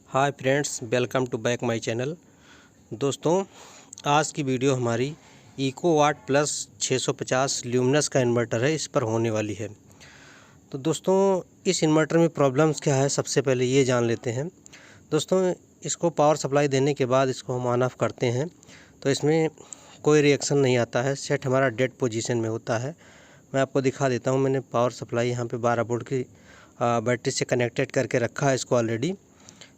Hi friends, welcome to back my channel. दोस्तों, आज की वीडियो हमारी इको वाट प्लस 650 ल्यूमिनस का इन्वर्टर है, इस पर होने वाली है। तो दोस्तों, इस इन्वर्टर में प्रॉब्लम्स क्या है, सबसे पहले ये जान लेते हैं। दोस्तों, इसको पावर सप्लाई देने के बाद इसको हम ऑन ऑफ करते हैं तो इसमें कोई रिएक्शन नहीं आता है। सेट हमारा डेड पोजीशन में होता है। मैं आपको दिखा देता हूँ। मैंने पावर सप्लाई यहाँ पे 12 वोल्ट की बैटरी से कनेक्टेड करके रखा है इसको ऑलरेडी।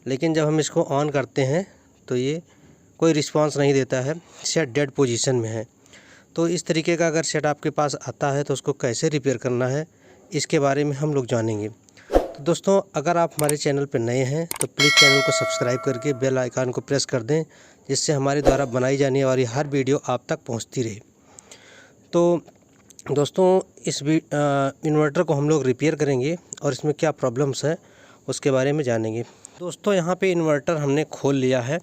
लेकिन जब हम इसको ऑन करते हैं तो ये कोई रिस्पांस नहीं देता है, सेट डेड पोजीशन में है। तो इस तरीके का अगर सेट आपके पास आता है तो उसको कैसे रिपेयर करना है, इसके बारे में हम लोग जानेंगे। तो दोस्तों, अगर आप हमारे चैनल पर नए हैं तो प्लीज़ चैनल को सब्सक्राइब करके बेल आइकन को प्रेस कर दें, जिससे हमारे द्वारा बनाई जाने वाली हर वीडियो आप तक पहुंचती रहे। तो दोस्तों, इस इन्वर्टर को हम लोग रिपेयर करेंगे और इसमें क्या प्रॉब्लम्स है उसके बारे में जानेंगे। दोस्तों, यहाँ पे इन्वर्टर हमने खोल लिया है,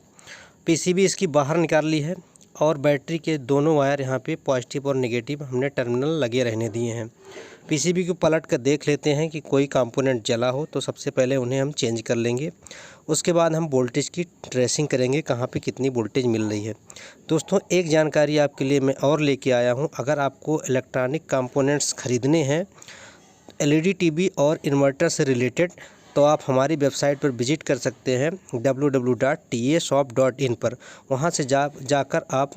पीसीबी इसकी बाहर निकाल ली है और बैटरी के दोनों वायर यहाँ पे पॉजिटिव और नेगेटिव हमने टर्मिनल लगे रहने दिए हैं। पीसीबी को पलट कर देख लेते हैं कि कोई कंपोनेंट जला हो तो सबसे पहले उन्हें हम चेंज कर लेंगे। उसके बाद हम वोल्टेज की ट्रेसिंग करेंगे, कहाँ पे कितनी वोल्टेज मिल रही है। दोस्तों, एक जानकारी आपके लिए मैं और लेके आया हूँ। अगर आपको इलेक्ट्रॉनिक कंपोनेंट्स ख़रीदने हैं एलईडी टीवी और इन्वर्टर से रिलेटेड, तो आप हमारी वेबसाइट पर विजिट कर सकते हैं www.tashop.in पर। वहां से जाकर आप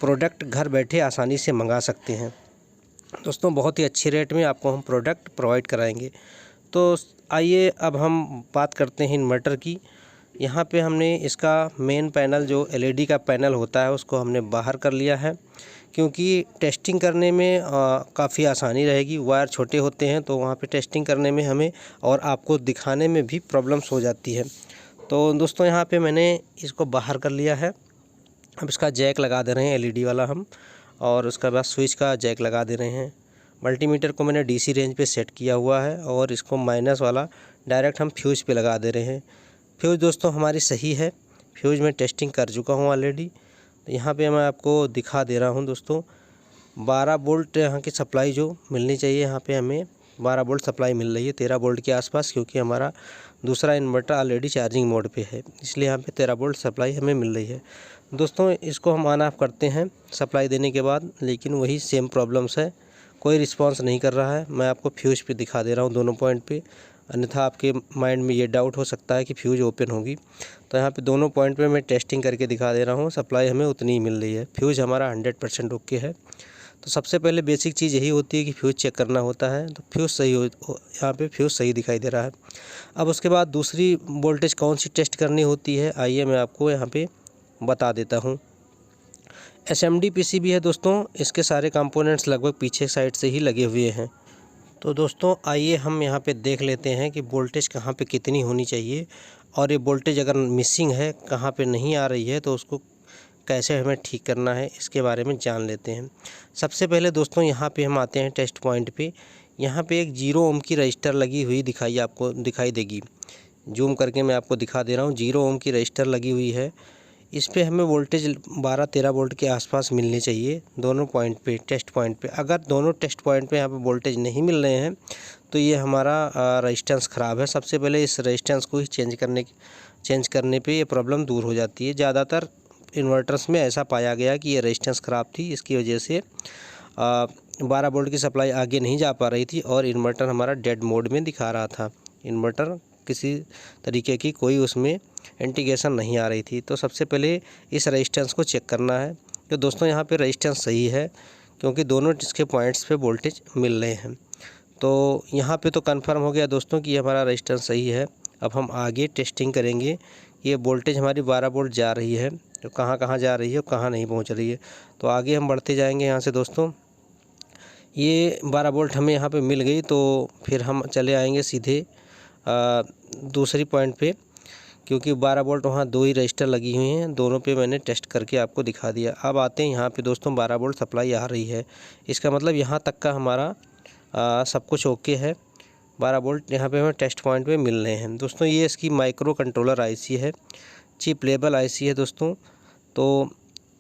प्रोडक्ट घर बैठे आसानी से मंगा सकते हैं। दोस्तों, बहुत ही अच्छे रेट में आपको हम प्रोडक्ट प्रोवाइड कराएंगे। तो आइए अब हम बात करते हैं इन्वर्टर की। यहाँ पे हमने इसका मेन पैनल, जो एलईडी का पैनल होता है, उसको हमने बाहर कर लिया है, क्योंकि टेस्टिंग करने में काफ़ी आसानी रहेगी। वायर छोटे होते हैं तो वहाँ पे टेस्टिंग करने में हमें और आपको दिखाने में भी प्रॉब्लम्स हो जाती है। तो दोस्तों, यहाँ पे मैंने इसको बाहर कर लिया है। अब इसका जैक लगा दे रहे हैं एलईडी वाला हम, और उसके बाद स्विच का जैक लगा दे रहे हैं। मल्टीमीटर को मैंने डीसी रेंज पे सेट किया हुआ है और इसको माइनस वाला डायरेक्ट हम फ्यूज पे लगा दे रहे हैं। फ्यूज दोस्तों हमारी सही है, फ्यूज में टेस्टिंग कर चुका हूँ ऑलरेडी। तो यहाँ पे मैं आपको दिखा दे रहा हूँ। दोस्तों, 12 वोल्ट यहाँ की सप्लाई जो मिलनी चाहिए, यहाँ पे हमें 12 वोल्ट सप्लाई मिल रही है, 13 वोल्ट के आसपास, क्योंकि हमारा दूसरा इन्वर्टर ऑलरेडी चार्जिंग मोड पे है, इसलिए यहाँ पे 13 वोल्ट सप्लाई हमें मिल रही है। दोस्तों, इसको हम ऑन ऑफ करते हैं सप्लाई देने के बाद, लेकिन वही सेम प्रॉब्लम्स है, कोई रिस्पॉन्स नहीं कर रहा है। मैं आपको फ्यूज पे दिखा दे रहा हूँ दोनों पॉइंट पे, अन्यथा आपके माइंड में ये डाउट हो सकता है कि फ्यूज ओपन होगी। तो यहाँ पे दोनों पॉइंट पे मैं टेस्टिंग करके दिखा दे रहा हूँ, सप्लाई हमें उतनी ही मिल रही है। फ्यूज हमारा 100% ओके है। तो सबसे पहले बेसिक चीज़ यही होती है कि फ्यूज चेक करना होता है। तो फ्यूज सही हो, यहाँ पे फ्यूज सही दिखाई दे रहा है। अब उसके बाद दूसरी वोल्टेज कौन सी टेस्ट करनी होती है, आइए मैं आपको यहाँ पे बता देता हूँ। एसएमडी पीसीबी है दोस्तों, इसके सारे कंपोनेंट्स लगभग पीछे साइड से ही लगे हुए हैं। तो दोस्तों, आइए हम यहाँ पे देख लेते हैं कि वोल्टेज कहाँ पे कितनी होनी चाहिए, और ये वोल्टेज अगर मिसिंग है, कहाँ पे नहीं आ रही है, तो उसको कैसे हमें ठीक करना है, इसके बारे में जान लेते हैं। सबसे पहले दोस्तों, यहाँ पे हम आते हैं टेस्ट पॉइंट पे। यहाँ पे एक 0 ओम की रजिस्टर लगी हुई आपको दिखाई देगी। जूम करके मैं आपको दिखा दे रहा हूँ, 0 ओम की रजिस्टर लगी हुई है। इस पे हमें वोल्टेज 12-13 वोल्ट के आसपास मिलनी चाहिए दोनों पॉइंट पे, टेस्ट पॉइंट पे। अगर दोनों टेस्ट पॉइंट पे यहाँ पे वोल्टेज नहीं मिल रहे हैं तो ये हमारा रेजिस्टेंस ख़राब है। सबसे पहले इस रेजिस्टेंस को ही चेंज करने पे ये प्रॉब्लम दूर हो जाती है। ज़्यादातर इन्वर्टर्स में ऐसा पाया गया कि ये रेजिस्टेंस ख़राब थी, इसकी वजह से 12 वोल्ट की सप्लाई आगे नहीं जा पा रही थी और इन्वर्टर हमारा डेड मोड में दिखा रहा था। इन्वर्टर किसी तरीके की कोई उसमें इंडिकेशन नहीं आ रही थी। तो सबसे पहले इस रेजिस्टेंस को चेक करना है। तो दोस्तों, यहाँ पे रेजिस्टेंस सही है, क्योंकि दोनों इसके पॉइंट्स पे वोल्टेज मिल रहे हैं। तो यहाँ पे तो कंफर्म हो गया दोस्तों कि हमारा रेजिस्टेंस सही है। अब हम आगे टेस्टिंग करेंगे। ये वोल्टेज हमारी 12 वोल्ट जा रही है, तो कहाँ कहाँ जा रही है और कहाँ नहीं पहुँच रही है। तो आगे हम बढ़ते जाएंगे यहाँ से। दोस्तों, ये 12 वोल्ट हमें यहाँ पे मिल गई, तो फिर हम चले आएंगे सीधे दूसरी पॉइंट पे, क्योंकि 12 वोल्ट वहाँ 2 ही रजिस्टर लगी हुई हैं, दोनों पे मैंने टेस्ट करके आपको दिखा दिया। अब आते हैं यहाँ पे दोस्तों, 12 वोल्ट सप्लाई आ रही है, इसका मतलब यहाँ तक का हमारा सब कुछ ओके है। 12 वोल्ट यहाँ पे हमें टेस्ट पॉइंट पे मिल रहे हैं। दोस्तों, ये इसकी माइक्रो कंट्रोलर आईसी है, चिप लेवल आईसी है दोस्तों। तो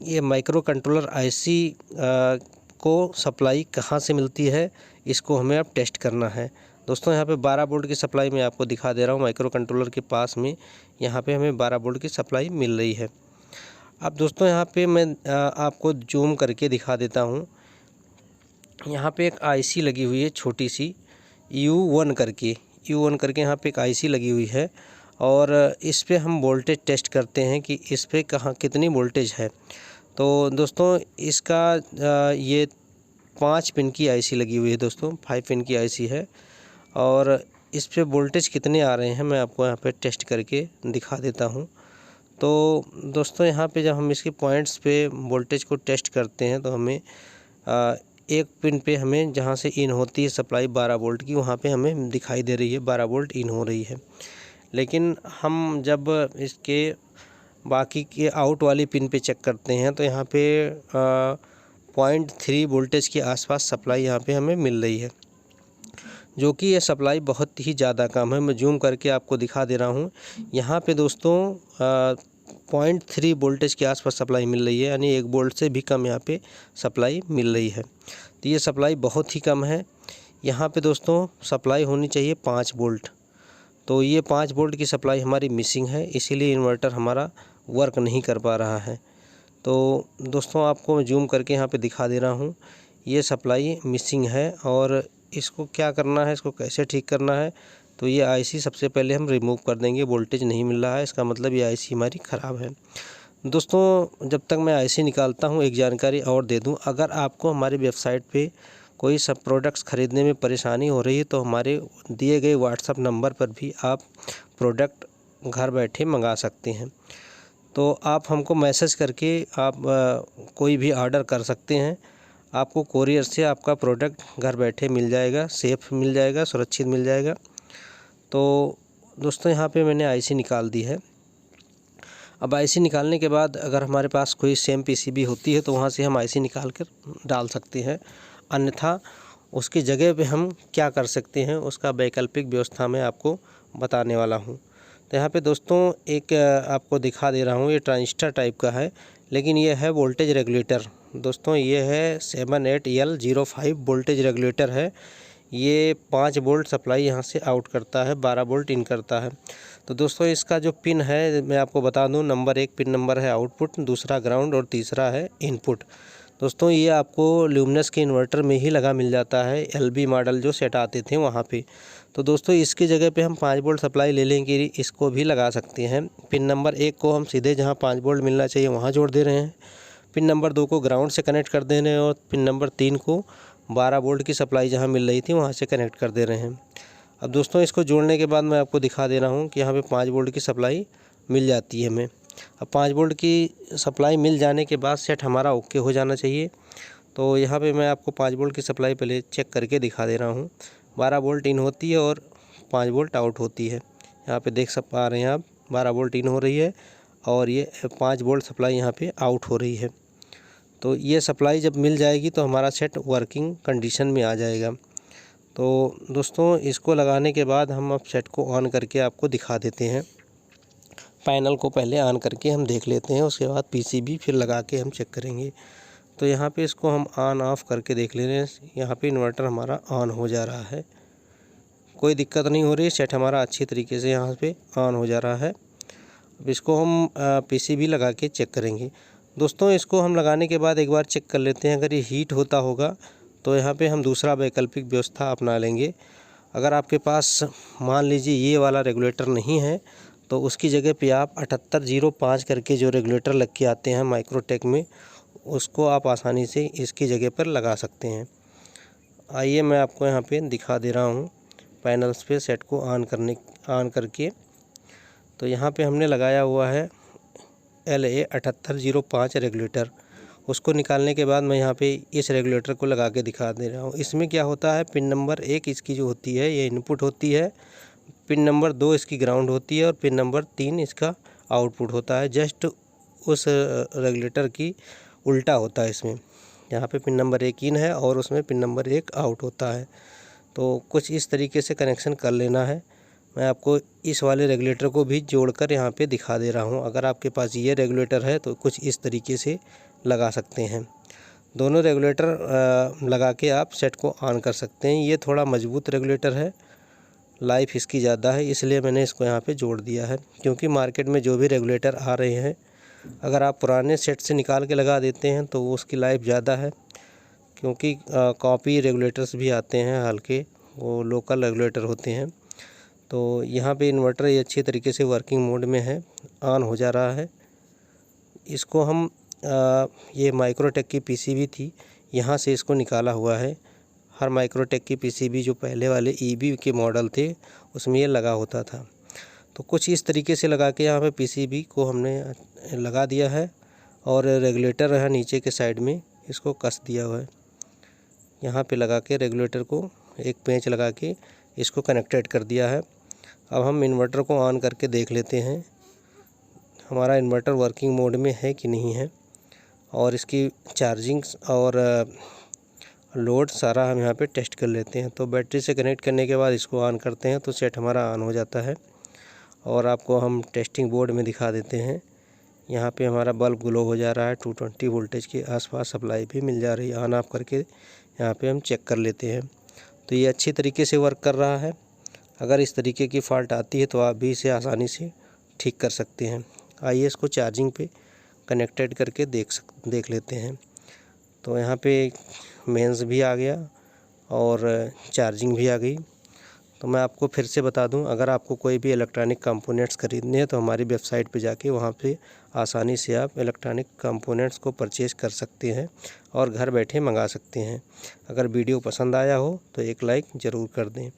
ये माइक्रो कंट्रोलर आईसी को सप्लाई कहाँ से मिलती है, इसको हमें अब टेस्ट करना है। दोस्तों यहाँ पे 12 वोल्ट की सप्लाई मैं आपको दिखा दे रहा हूँ। माइक्रो कंट्रोलर के पास में यहाँ पे हमें 12 वोल्ट की सप्लाई मिल रही है। अब दोस्तों यहाँ पे मैं आपको जूम करके दिखा देता हूँ। यहाँ पे एक आईसी लगी हुई है छोटी सी U1 करके यहाँ पे एक आईसी लगी हुई है और इस पे हम वोल्टेज टेस्ट करते हैं कि इस पे कहाँ कितनी वोल्टेज है। तो दोस्तों इसका ये 5 पिन की आईसी लगी हुई है दोस्तों, 5 पिन की आईसी है और इस पे वोल्टेज कितने आ रहे हैं मैं आपको यहाँ पे टेस्ट करके दिखा देता हूँ। तो दोस्तों यहाँ पे जब हम इसके पॉइंट्स पे वोल्टेज को टेस्ट करते हैं तो हमें एक पिन पे हमें जहाँ से इन होती है सप्लाई 12 वोल्ट की, वहाँ पे हमें दिखाई दे रही है 12 वोल्ट इन हो रही है। लेकिन हम जब इसके बाकी के आउट वाली पिन पे चेक करते हैं तो यहाँ पे 0.3 वोल्टेज के आसपास सप्लाई यहाँ पे हमें मिल रही है, जो कि ये सप्लाई बहुत ही ज़्यादा कम है। मैं जूम करके आपको दिखा दे रहा हूँ। यहाँ पे दोस्तों 0.3 वोल्टेज के आसपास सप्लाई मिल रही है, यानी 1 वोल्ट से भी कम यहाँ पे सप्लाई मिल रही है। तो ये सप्लाई बहुत ही कम है। यहाँ पे दोस्तों सप्लाई होनी चाहिए 5 वोल्ट, तो ये 5 वोल्ट की सप्लाई हमारी मिसिंग है, इसीलिए इन्वर्टर हमारा वर्क नहीं कर पा रहा है। तो दोस्तों आपको मैं जूम करके यहाँ पे दिखा दे रहा हूँ, ये सप्लाई मिसिंग है और इसको क्या करना है, इसको कैसे ठीक करना है। तो ये आईसी सबसे पहले हम रिमूव कर देंगे। वोल्टेज नहीं मिल रहा है, इसका मतलब ये आईसी हमारी ख़राब है। दोस्तों जब तक मैं आईसी निकालता हूँ एक जानकारी और दे दूँ, अगर आपको हमारी वेबसाइट पे कोई सब प्रोडक्ट्स ख़रीदने में परेशानी हो रही है तो हमारे दिए गए व्हाट्सएप नंबर पर भी आप प्रोडक्ट घर बैठे मंगा सकते हैं। तो आप हमको मैसेज करके आप कोई भी ऑर्डर कर सकते हैं। आपको कोरियर से आपका प्रोडक्ट घर बैठे मिल जाएगा, सेफ़ मिल जाएगा, सुरक्षित मिल जाएगा। तो दोस्तों यहाँ पे मैंने आईसी निकाल दी है। अब आईसी निकालने के बाद अगर हमारे पास कोई सेम पीसीबी होती है तो वहाँ से हम आईसी निकाल कर डाल सकते हैं, अन्यथा उसकी जगह पे हम क्या कर सकते हैं उसका वैकल्पिक व्यवस्था मैं आपको बताने वाला हूँ। तो यहाँ पे दोस्तों एक आपको दिखा दे रहा हूँ, ये ट्रांजिस्टर टाइप का है, लेकिन ये है वोल्टेज रेगुलेटर। दोस्तों ये है 78L05 वोल्टेज रेगुलेटर है। ये 5 वोल्ट सप्लाई यहाँ से आउट करता है, 12 वोल्ट इन करता है। तो दोस्तों इसका जो पिन है मैं आपको बता दूं, नंबर 1 पिन नंबर है आउटपुट, दूसरा ग्राउंड और तीसरा है इनपुट। दोस्तों ये आपको ल्यूमिनस के इन्वर्टर में ही लगा मिल जाता है, LB मॉडल जो सेट आते थे वहाँ पे। तो दोस्तों इसकी जगह पे हम 5 वोल्ट सप्लाई ले लेंगे, इसको भी लगा सकते हैं। पिन नंबर 1 को हम सीधे जहाँ 5 वोल्ट मिलना चाहिए वहाँ जोड़ दे रहे हैं, पिन नंबर 2 को ग्राउंड से कनेक्ट कर दे रहे हैं और पिन नंबर 3 को 12 वोल्ट की सप्लाई जहाँ मिल रही थी वहाँ से कनेक्ट कर दे रहे हैं। अब दोस्तों इसको जोड़ने के बाद मैं आपको दिखा दे रहा हूँ कि यहाँ पे 5 वोल्ट की सप्लाई मिल जाती है हमें। अब 5 वोल्ट की सप्लाई मिल जाने के बाद सेट हमारा ओके हो जाना चाहिए। तो यहाँ पे मैं आपको 5 वोल्ट की सप्लाई पहले चेक करके दिखा दे रहा हूँ। 12 वोल्ट इन होती है और 5 वोल्ट आउट होती है। यहाँ पे देख पा रहे हैं आप, 12 वोल्ट इन हो रही है और ये 5 वोल्ट सप्लाई यहाँ पे आउट हो रही है। तो ये सप्लाई जब मिल जाएगी तो हमारा सेट वर्किंग कंडीशन में आ जाएगा। तो दोस्तों इसको लगाने के बाद हम अब सेट को ऑन करके आपको दिखा देते हैं। पैनल को पहले ऑन करके हम देख लेते हैं, उसके बाद पीसीबी फिर लगा के हम चेक करेंगे। तो यहाँ पे इसको हम ऑन ऑफ करके देख ले रहे हैं। यहाँ पे इन्वर्टर हमारा ऑन हो जा रहा है, कोई दिक्कत नहीं हो रही, सेट हमारा अच्छी तरीके से यहाँ पे ऑन हो जा रहा है। अब इसको हम पीसीबी लगा के चेक करेंगे। दोस्तों इसको हम लगाने के बाद एक बार चेक कर लेते हैं, अगर ये हीट होता होगा तो यहाँ पे हम दूसरा वैकल्पिक व्यवस्था अपना लेंगे। अगर आपके पास मान लीजिए ये वाला रेगुलेटर नहीं है तो उसकी जगह पे आप 7805 करके जो रेगुलेटर लग के आते हैं माइक्रोटेक में, उसको आप आसानी से इसकी जगह पर लगा सकते हैं। आइए मैं आपको यहाँ पे दिखा दे रहा हूँ पैनल्स पे सेट को ऑन करके। तो यहाँ पे हमने लगाया हुआ है LA 7805 रेगुलेटर। उसको निकालने के बाद मैं यहाँ पे इस रेगुलेटर को लगा के दिखा दे रहा हूँ। इसमें क्या होता है, पिन नंबर 1 इसकी जो होती है ये इनपुट होती है, पिन नंबर 2 इसकी ग्राउंड होती है और पिन नंबर 3 इसका आउटपुट होता है। जस्ट उस रेगुलेटर की उल्टा होता है इसमें। यहाँ पे पिन नंबर 1 इन है और उसमें पिन नंबर 1 आउट होता है। तो कुछ इस तरीके से कनेक्शन कर लेना है। मैं आपको इस वाले रेगुलेटर को भी जोड़कर यहाँ पे दिखा दे रहा हूँ। अगर आपके पास ये रेगुलेटर है तो कुछ इस तरीके से लगा सकते हैं। दोनों रेगुलेटर लगा के आप सेट को ऑन कर सकते हैं। ये थोड़ा मजबूत रेगुलेटर है लाइफ इसकी ज़्यादा है, इसलिए मैंने इसको यहाँ पे जोड़ दिया है। क्योंकि मार्केट में जो भी रेगुलेटर आ रहे हैं, अगर आप पुराने सेट से निकाल के लगा देते हैं तो वो उसकी लाइफ ज़्यादा है। क्योंकि कॉपी रेगुलेटर्स भी आते हैं हल्के, वो लोकल रेगुलेटर होते हैं। तो यहाँ पे इन्वर्टर ये अच्छी तरीके से वर्किंग मोड में है, ऑन हो जा रहा है। इसको हम ये माइक्रोटेक की पीसीबी थी, यहाँ से इसको निकाला हुआ है। हर माइक्रोटेक की पीसीबी जो पहले वाले ईबी के मॉडल थे उसमें ये लगा होता था। तो कुछ इस तरीके से लगा के यहाँ पे पीसीबी को हमने लगा दिया है और रेगुलेटर है नीचे के साइड में, इसको कस दिया हुआ है। यहाँ पे लगा के रेगुलेटर को एक पेंच लगा के इसको कनेक्टेड कर दिया है। अब हम इन्वर्टर को ऑन करके देख लेते हैं हमारा इन्वर्टर वर्किंग मोड में है कि नहीं है, और इसकी चार्जिंग और लोड सारा हम यहाँ पे टेस्ट कर लेते हैं। तो बैटरी से कनेक्ट करने के बाद इसको ऑन करते हैं तो सेट हमारा ऑन हो जाता है। और आपको हम टेस्टिंग बोर्ड में दिखा देते हैं। यहाँ पे हमारा बल्ब ग्लो हो जा रहा है, 220 वोल्टेज के आसपास सप्लाई भी मिल जा रही है। ऑन ऑफ करके यहाँ पे हम चेक कर लेते हैं। तो ये अच्छी तरीके से वर्क कर रहा है। अगर इस तरीके की फ़ॉल्ट आती है तो आप भी इसे आसानी से ठीक कर सकते हैं। आइए इसको चार्जिंग पे कनेक्टेड करके देख लेते हैं। तो यहाँ पे मेंस भी आ गया और चार्जिंग भी आ गई। तो मैं आपको फिर से बता दूं, अगर आपको कोई भी इलेक्ट्रॉनिक कंपोनेंट्स ख़रीदने हैं तो हमारी वेबसाइट पे जाके वहाँ पे आसानी से आप इलेक्ट्रॉनिक कंपोनेंट्स को परचेज़ कर सकते हैं और घर बैठे मंगा सकते हैं। अगर वीडियो पसंद आया हो तो एक लाइक ज़रूर कर दें।